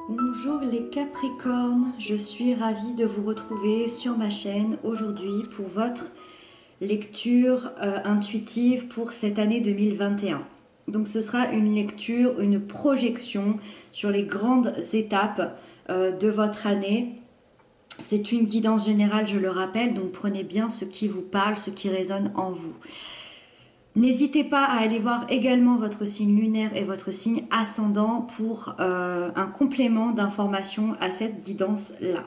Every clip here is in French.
Bonjour les Capricornes, je suis ravie de vous retrouver sur ma chaîne aujourd'hui pour votre lecture intuitive pour cette année 2021. Donc ce sera une lecture, une projection sur les grandes étapes de votre année. C'est une guidance générale, je le rappelle, donc prenez bien ce qui vous parle, ce qui résonne en vous. N'hésitez pas à aller voir également votre signe lunaire et votre signe ascendant pour un complément d'information à cette guidance-là.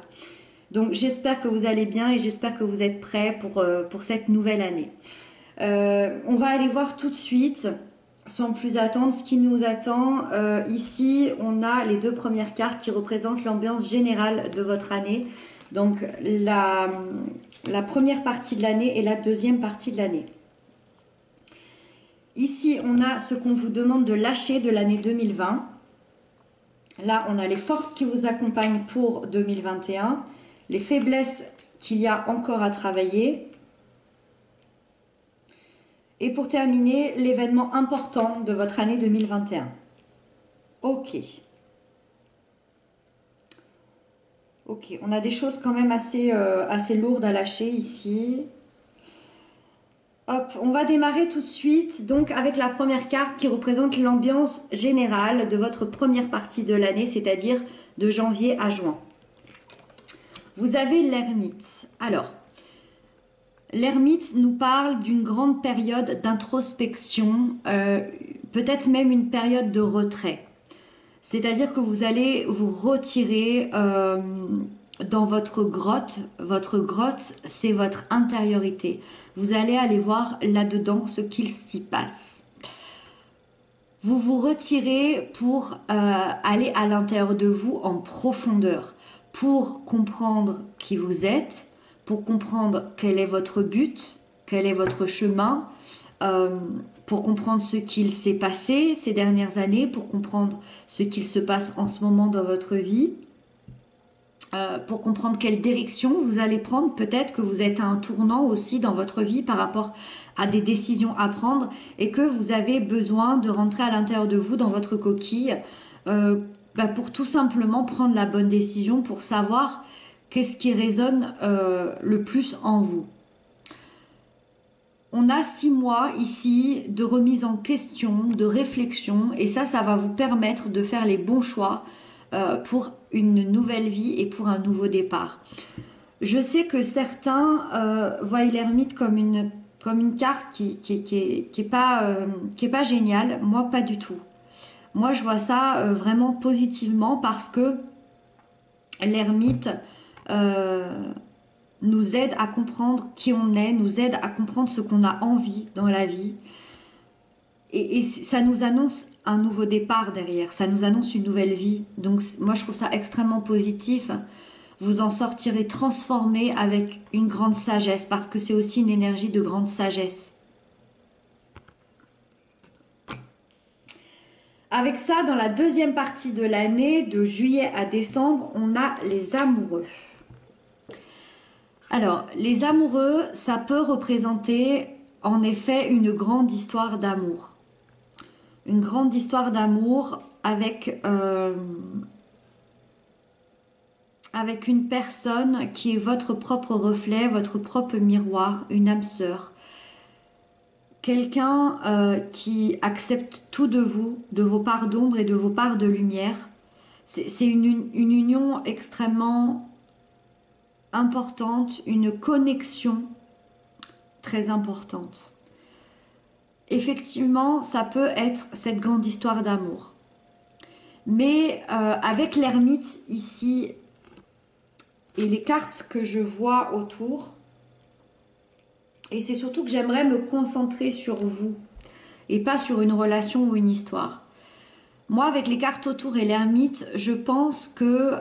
Donc j'espère que vous allez bien et j'espère que vous êtes prêts pour cette nouvelle année. On va aller voir tout de suite, sans plus attendre, ce qui nous attend. Ici, on a les deux premières cartes qui représentent l'ambiance générale de votre année. Donc la première partie de l'année et la deuxième partie de l'année. Ici, on a ce qu'on vous demande de lâcher de l'année 2020. Là, on a les forces qui vous accompagnent pour 2021, les faiblesses qu'il y a encore à travailler. Et pour terminer, l'événement important de votre année 2021. Ok. Ok, on a des choses quand même assez lourdes à lâcher ici. Hop, on va démarrer tout de suite donc avec la première carte qui représente l'ambiance générale de votre première partie de l'année, c'est-à-dire de janvier à juin. Vous avez l'ermite. Alors, l'ermite nous parle d'une grande période d'introspection, peut-être même une période de retrait. C'est-à-dire que vous allez vous retirer dans votre grotte. Votre grotte, c'est votre intériorité. Vous allez aller voir là-dedans ce qu'il s'y passe. Vous vous retirez pour aller à l'intérieur de vous en profondeur, pour comprendre qui vous êtes, pour comprendre quel est votre but, quel est votre chemin, pour comprendre ce qu'il s'est passé ces dernières années, pour comprendre ce qu'il se passe en ce moment dans votre vie, pour comprendre quelle direction vous allez prendre. Peut-être que vous êtes à un tournant aussi dans votre vie par rapport à des décisions à prendre et que vous avez besoin de rentrer à l'intérieur de vous dans votre coquille pour tout simplement prendre la bonne décision, pour savoir qu'est-ce qui résonne le plus en vous. On a 6 mois ici de remise en question, de réflexion, et ça va vous permettre de faire les bons choix pour une nouvelle vie et pour un nouveau départ. Je sais que certains voient l'ermite comme une carte qui est pas géniale. Moi, pas du tout. Moi, je vois ça vraiment positivement parce que l'ermite nous aide à comprendre qui on est, nous aide à comprendre ce qu'on a envie dans la vie. Et ça nous annonce un nouveau départ derrière, ça nous annonce une nouvelle vie. Donc moi je trouve ça extrêmement positif. Vous en sortirez transformé avec une grande sagesse, parce que c'est aussi une énergie de grande sagesse. Avec ça, dans la deuxième partie de l'année, de juillet à décembre, on a les amoureux. Alors, les amoureux, ça peut représenter en effet une grande histoire d'amour. Une grande histoire d'amour avec une personne qui est votre propre reflet, votre propre miroir, une âme sœur. Quelqu'un qui accepte tout de vous, de vos parts d'ombre et de vos parts de lumière. C'est une union extrêmement importante, une connexion très importante. Effectivement, ça peut être cette grande histoire d'amour. Mais avec l'ermite ici et les cartes que je vois autour, et c'est surtout que j'aimerais me concentrer sur vous et pas sur une relation ou une histoire. Moi, avec les cartes autour et l'ermite, je pense que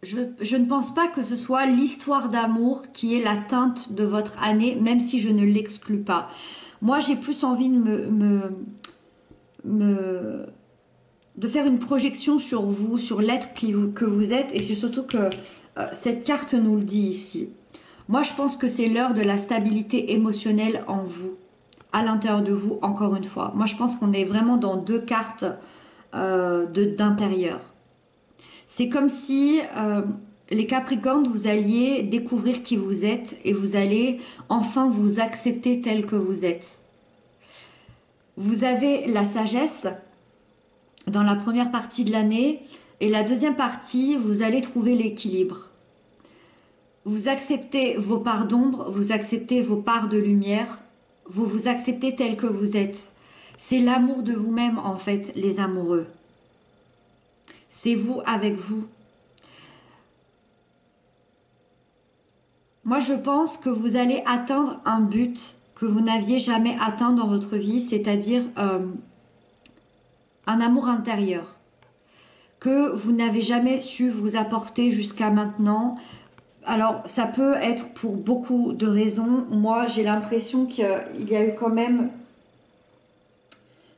je ne pense pas que ce soit l'histoire d'amour qui est la teinte de votre année, même si je ne l'exclus pas. Moi, j'ai plus envie de faire une projection sur vous, sur l'être que vous êtes, et c'est surtout que cette carte nous le dit ici. Moi, je pense que c'est l'heure de la stabilité émotionnelle en vous, à l'intérieur de vous, encore une fois. Moi, je pense qu'on est vraiment dans deux cartes d'intérieur. C'est comme si les Capricornes, vous alliez découvrir qui vous êtes et vous allez enfin vous accepter tel que vous êtes. Vous avez la sagesse dans la première partie de l'année et la deuxième partie, vous allez trouver l'équilibre. Vous acceptez vos parts d'ombre, vous acceptez vos parts de lumière, vous vous acceptez tel que vous êtes. C'est l'amour de vous-même en fait, les amoureux. C'est vous avec vous. Moi, je pense que vous allez atteindre un but que vous n'aviez jamais atteint dans votre vie, c'est-à-dire un amour intérieur que vous n'avez jamais su vous apporter jusqu'à maintenant. Alors, ça peut être pour beaucoup de raisons. Moi, j'ai l'impression qu'il y a eu quand même...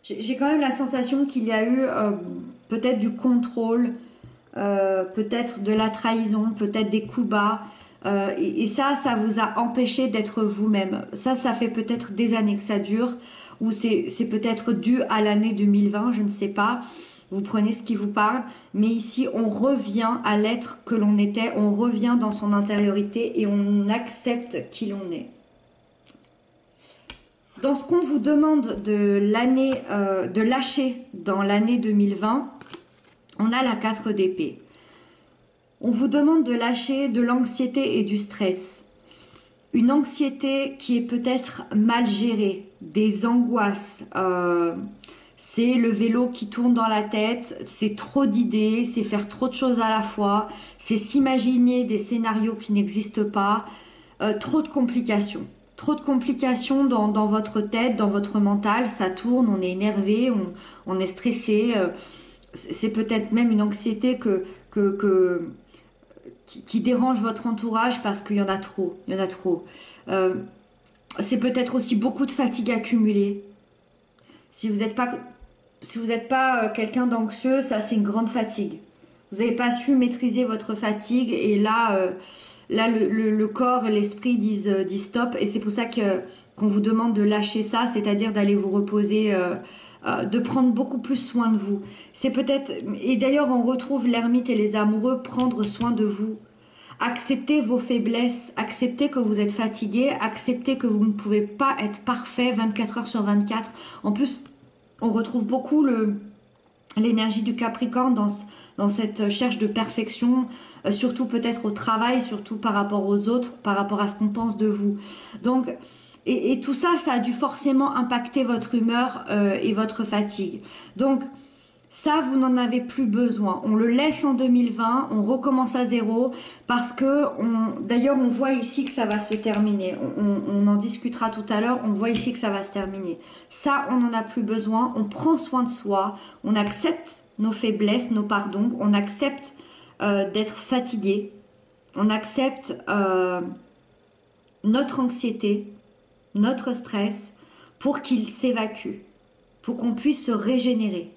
J'ai quand même la sensation qu'il y a eu peut-être du contrôle, peut-être de la trahison, peut-être des coups bas. Et ça vous a empêché d'être vous-même. Ça fait peut-être des années que ça dure, ou c'est peut-être dû à l'année 2020, je ne sais pas. Vous prenez ce qui vous parle, mais ici on revient à l'être que l'on était, on revient dans son intériorité et on accepte qui l'on est. Dans ce qu'on vous demande de lâcher dans l'année 2020, on a la 4 d'épée. On vous demande de lâcher de l'anxiété et du stress. Une anxiété qui est peut-être mal gérée, des angoisses. C'est le vélo qui tourne dans la tête, c'est trop d'idées, c'est faire trop de choses à la fois, c'est s'imaginer des scénarios qui n'existent pas, trop de complications. Trop de complications dans votre tête, dans votre mental, ça tourne, on est énervé, on est stressé. C'est peut-être même une anxiété qui dérange votre entourage parce qu'il y en a trop. Il y en a trop. C'est peut-être aussi beaucoup de fatigue accumulée. Si vous n'êtes pas quelqu'un d'anxieux, ça c'est une grande fatigue. Vous n'avez pas su maîtriser votre fatigue et là le corps et l'esprit disent stop, et c'est pour ça qu'on vous demande de lâcher ça, c'est-à-dire d'aller vous reposer, de prendre beaucoup plus soin de vous. C'est peut-être, et d'ailleurs on retrouve l'ermite et les amoureux, prendre soin de vous. Acceptez vos faiblesses, acceptez que vous êtes fatigué, acceptez que vous ne pouvez pas être parfait 24 heures sur 24. En plus, on retrouve beaucoup l'énergie du Capricorne dans cette recherche de perfection, surtout peut-être au travail, surtout par rapport aux autres, par rapport à ce qu'on pense de vous. Donc, et tout ça, ça a dû forcément impacter votre humeur et votre fatigue. Donc, ça, vous n'en avez plus besoin. On le laisse en 2020, on recommence à zéro, parce que, d'ailleurs, on voit ici que ça va se terminer. On en discutera tout à l'heure, on voit ici que ça va se terminer. Ça, on n'en a plus besoin, on prend soin de soi, on accepte nos faiblesses, nos parts d'ombre, on accepte d'être fatigué, on accepte notre anxiété, notre stress, pour qu'il s'évacue, pour qu'on puisse se régénérer.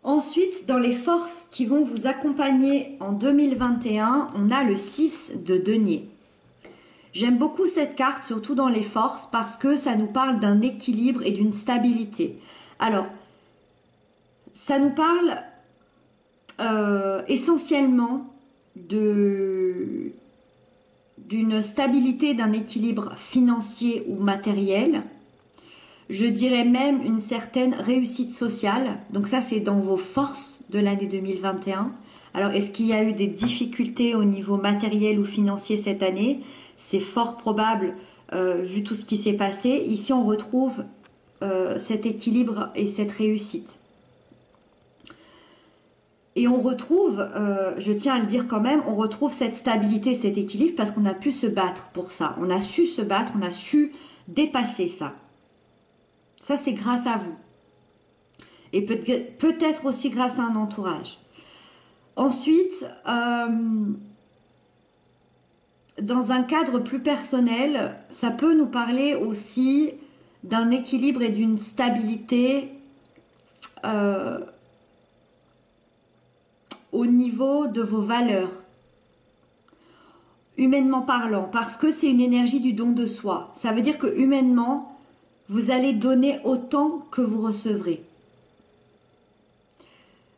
Ensuite, dans les forces qui vont vous accompagner en 2021, on a le 6 de denier. J'aime beaucoup cette carte, surtout dans les forces, parce que ça nous parle d'un équilibre et d'une stabilité. Alors, ça nous parle essentiellement d'une stabilité, d'un équilibre financier ou matériel. Je dirais même une certaine réussite sociale. Donc ça, c'est dans vos forces de l'année 2021. Alors, est-ce qu'il y a eu des difficultés au niveau matériel ou financier cette année? C'est fort probable, vu tout ce qui s'est passé. Ici, on retrouve cet équilibre et cette réussite. Et on retrouve, je tiens à le dire quand même, on retrouve cette stabilité, cet équilibre, parce qu'on a pu se battre pour ça. On a su se battre, on a su dépasser ça. Ça, c'est grâce à vous. Et peut-être aussi grâce à un entourage. Ensuite, dans un cadre plus personnel, ça peut nous parler aussi d'un équilibre et d'une stabilité au niveau de vos valeurs, humainement parlant, parce que c'est une énergie du don de soi. Ça veut dire que humainement, vous allez donner autant que vous recevrez.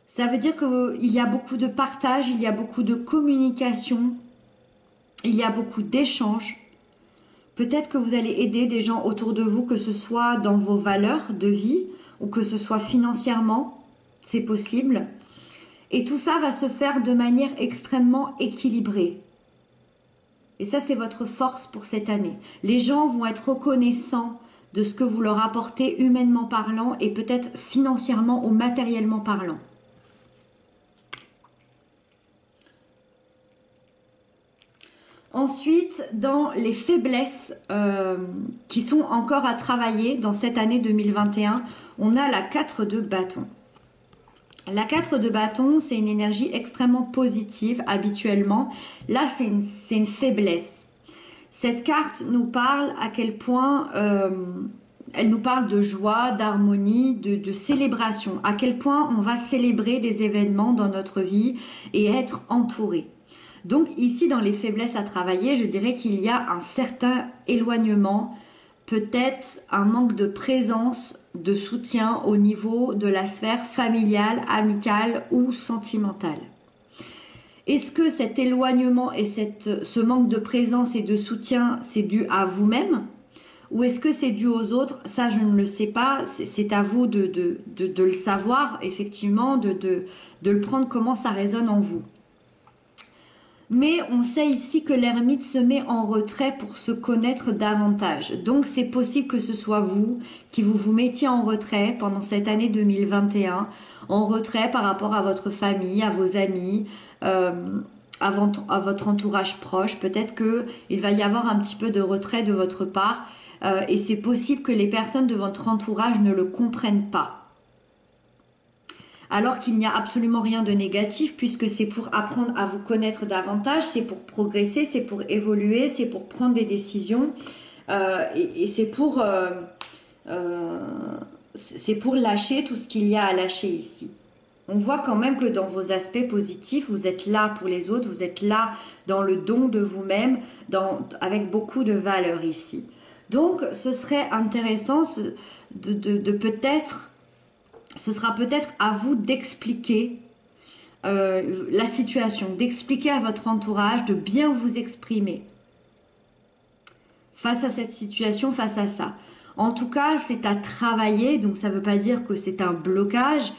Ça veut dire qu'il y a beaucoup de partage, il y a beaucoup de communication, il y a beaucoup d'échanges. Peut-être que vous allez aider des gens autour de vous, que ce soit dans vos valeurs de vie ou que ce soit financièrement, c'est possible. Et tout ça va se faire de manière extrêmement équilibrée. Et ça, c'est votre force pour cette année. Les gens vont être reconnaissants de ce que vous leur apportez humainement parlant et peut-être financièrement ou matériellement parlant. Ensuite, dans les faiblesses qui sont encore à travailler dans cette année 2021, on a la 4 de bâton. La 4 de bâton, c'est une énergie extrêmement positive habituellement. Là, c'est une faiblesse. Cette carte nous parle à quel point elle nous parle de joie, d'harmonie, de célébration. À quel point on va célébrer des événements dans notre vie et être entouré. Donc ici, dans les faiblesses à travailler, je dirais qu'il y a un certain éloignement, peut-être un manque de présence, de soutien au niveau de la sphère familiale, amicale ou sentimentale. Est-ce que cet éloignement et ce manque de présence et de soutien, c'est dû à vous-même? Ou est-ce que c'est dû aux autres? Ça, je ne le sais pas. C'est à vous de le savoir, effectivement, de le prendre comment ça résonne en vous. Mais on sait ici que l'ermite se met en retrait pour se connaître davantage. Donc c'est possible que ce soit vous qui vous mettiez en retrait pendant cette année 2021, en retrait par rapport à votre famille, à vos amis, à votre entourage proche. Peut-être qu'il va y avoir un petit peu de retrait de votre part et c'est possible que les personnes de votre entourage ne le comprennent pas. Alors qu'il n'y a absolument rien de négatif puisque c'est pour apprendre à vous connaître davantage, c'est pour progresser, c'est pour évoluer, c'est pour prendre des décisions et c'est pour lâcher tout ce qu'il y a à lâcher ici. On voit quand même que dans vos aspects positifs, vous êtes là pour les autres, vous êtes là dans le don de vous-même, avec beaucoup de valeur ici. Donc ce serait intéressant de peut-être... Ce sera peut-être à vous d'expliquer la situation, d'expliquer à votre entourage, de bien vous exprimer face à cette situation, face à ça. En tout cas, c'est à travailler, donc ça ne veut pas dire que c'est un blocage.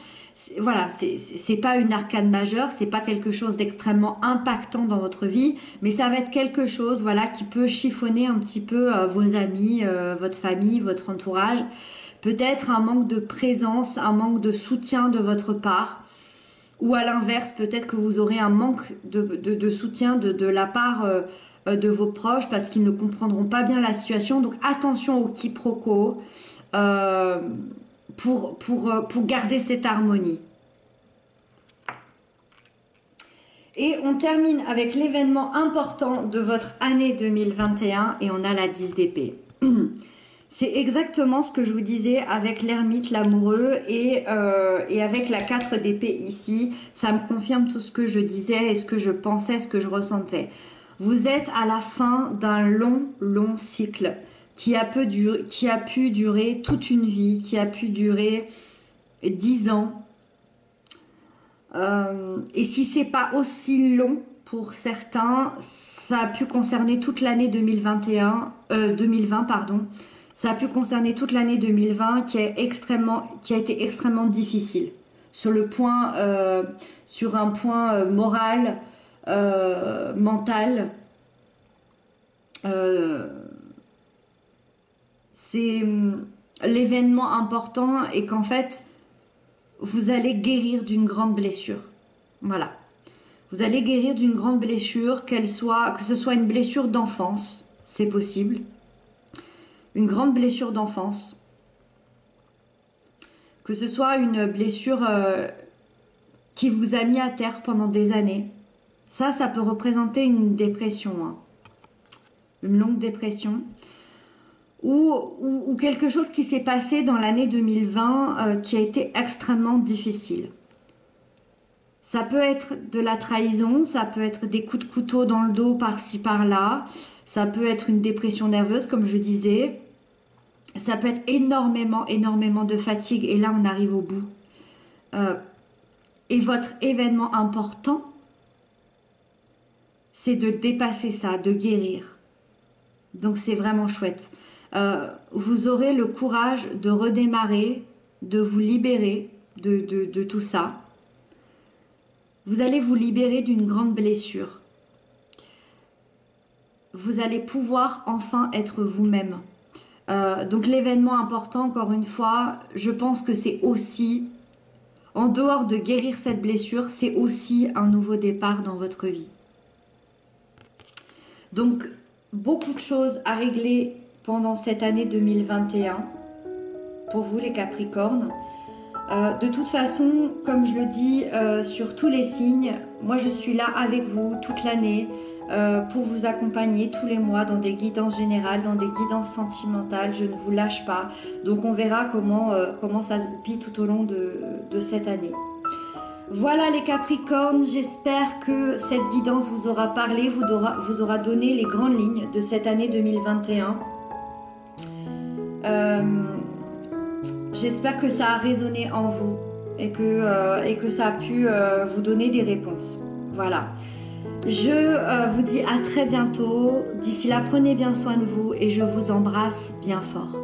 Voilà, c'est pas une arcane majeure, c'est pas quelque chose d'extrêmement impactant dans votre vie, mais ça va être quelque chose, voilà, qui peut chiffonner un petit peu vos amis, votre famille, votre entourage. Peut-être un manque de présence, un manque de soutien de votre part. Ou à l'inverse, peut-être que vous aurez un manque de soutien de la part de vos proches parce qu'ils ne comprendront pas bien la situation. Donc attention au quiproquo pour garder cette harmonie. Et on termine avec l'événement important de votre année 2021 et on a la 10 d'épée. C'est exactement ce que je vous disais avec l'ermite, l'amoureux et avec la 4 d'épée ici. Ça me confirme tout ce que je disais et ce que je pensais, ce que je ressentais. Vous êtes à la fin d'un long cycle qui a pu durer toute une vie, qui a pu durer 10 ans. Et si c'est pas aussi long pour certains, ça a pu concerner toute l'année 2020, pardon. Ça a pu concerner toute l'année 2020 qui a été extrêmement difficile sur un point moral, mental. C'est l'événement important et qu'en fait vous allez guérir d'une grande blessure. Voilà. Vous allez guérir d'une grande blessure, que ce soit une blessure d'enfance, c'est possible. Une grande blessure d'enfance, que ce soit une blessure qui vous a mis à terre pendant des années. Ça peut représenter une dépression, hein. Une longue dépression, ou quelque chose qui s'est passé dans l'année 2020 qui a été extrêmement difficile. Ça peut être de la trahison, ça peut être des coups de couteau dans le dos par-ci par-là, ça peut être une dépression nerveuse comme je disais, Ça peut être énormément, énormément de fatigue. Et là, on arrive au bout. Et votre événement important, c'est de dépasser ça, de guérir. Donc c'est vraiment chouette. Vous aurez le courage de redémarrer, de vous libérer de tout ça. Vous allez vous libérer d'une grande blessure. Vous allez pouvoir enfin être vous-même. Donc l'événement important, encore une fois, je pense que c'est aussi, en dehors de guérir cette blessure, c'est aussi un nouveau départ dans votre vie. Donc beaucoup de choses à régler pendant cette année 2021 pour vous les Capricornes. De toute façon, comme je le dis sur tous les signes, moi je suis là avec vous toute l'année pour vous accompagner tous les mois dans des guidances générales, dans des guidances sentimentales. Je ne vous lâche pas. Donc on verra comment ça se goupille tout au long de cette année. Voilà les Capricornes, j'espère que cette guidance vous aura parlé, vous aura donné les grandes lignes de cette année 2021. J'espère que ça a résonné en vous et que ça a pu vous donner des réponses. Voilà. Je vous dis à très bientôt. D'ici là, prenez bien soin de vous et je vous embrasse bien fort.